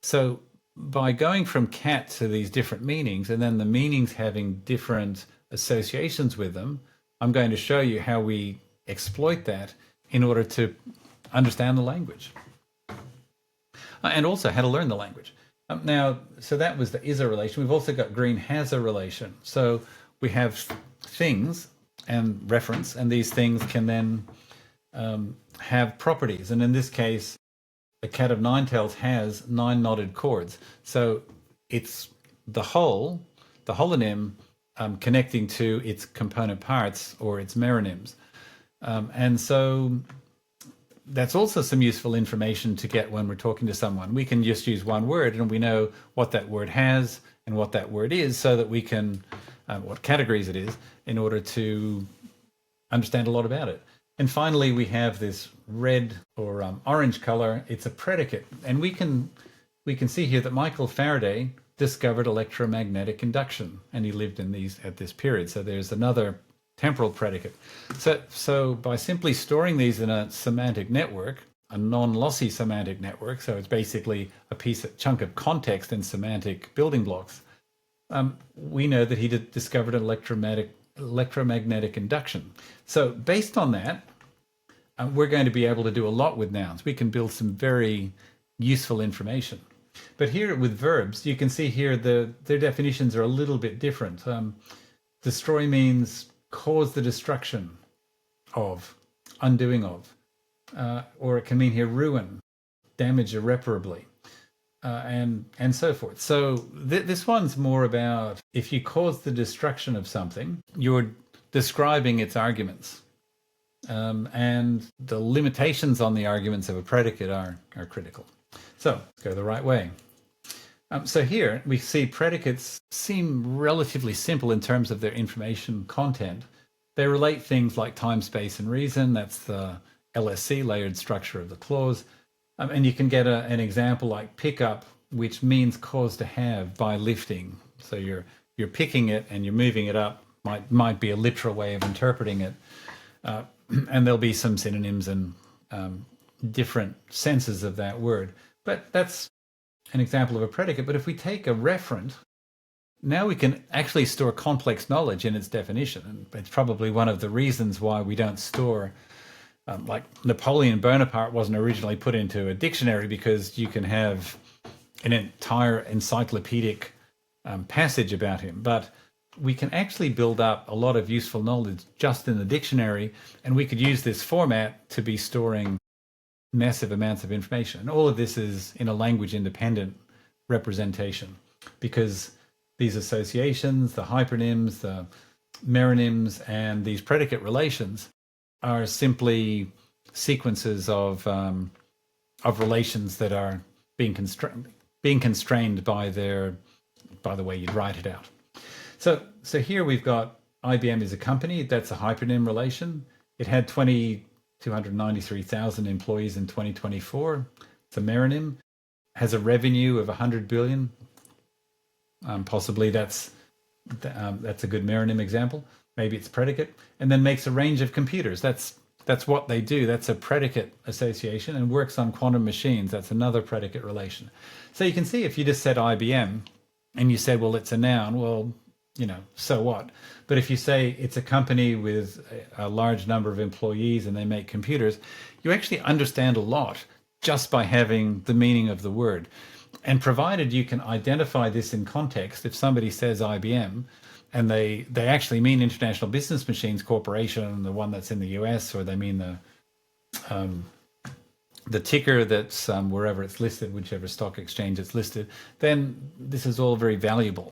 So by going from cat to these different meanings and then the meanings having different associations with them, I'm going to show you how we exploit that in order to understand the language. And also how to learn the language. Now, so that was the is a relation. We've also got green has a relation. So we have things and reference, and these things can then have properties. And in this case, the cat of nine tails has 9 knotted chords. So it's the holonym connecting to its component parts or its meronyms. And so that's also some useful information to get when we're talking to someone. We can just use one word and we know what that word has and what that word is so that we can, what categories it is, in order to understand a lot about it. And finally, we have this red or orange color. It's a predicate. And we can see here that Michael Faraday discovered electromagnetic induction, and he lived in these at this period. So there's another temporal predicate. So by simply storing these in a semantic network, a non-lossy semantic network, so it's basically a chunk of context and semantic building blocks, we know that he discovered electromagnetic induction. So based on that, we're going to be able to do a lot with nouns. We can build some very useful information. But here with verbs, you can see here their definitions are a little bit different. Destroy means cause the destruction of, undoing of, or it can mean here ruin, damage irreparably, and so forth. So this one's more about if you cause the destruction of something, you're describing its arguments. And the limitations on the arguments of a predicate are critical. So let's go the right way. So here we see predicates seem relatively simple in terms of their information content. They relate things like time, space, and reason. That's the LSC, layered structure of the clause. And you can get an example like pick up, which means cause to have by lifting. So you're picking it and you're moving it up. Might be a literal way of interpreting it. And there'll be some synonyms and different senses of that word. But that's an example of a predicate. But if we take a referent, now we can actually store complex knowledge in its definition. And it's probably one of the reasons why we don't store, like Napoleon Bonaparte wasn't originally put into a dictionary, because you can have an entire encyclopedic passage about him. But we can actually build up a lot of useful knowledge just in the dictionary, and we could use this format to be storing massive amounts of information. And all of this is in a language independent representation, because these associations, the hypernyms, the meronyms, and these predicate relations are simply sequences of relations that are being constrained by the way you'd write it out. So here we've got IBM is a company. That's a hypernym relation. It had 293,000 employees in 2024. It's a meronym. Has a revenue of 100 billion. Possibly that's a good meronym example. Maybe it's predicate. And then makes a range of computers. That's what they do. That's a predicate association, and works on quantum machines. That's another predicate relation. So you can see if you just said IBM and you said, well, it's a noun, well, so what? But if you say it's a company with a large number of employees and they make computers, you actually understand a lot just by having the meaning of the word. And provided you can identify this in context, if somebody says IBM and they actually mean International Business Machines Corporation, the one that's in the US, or they mean the ticker that's wherever it's listed, whichever stock exchange it's listed, then this is all very valuable.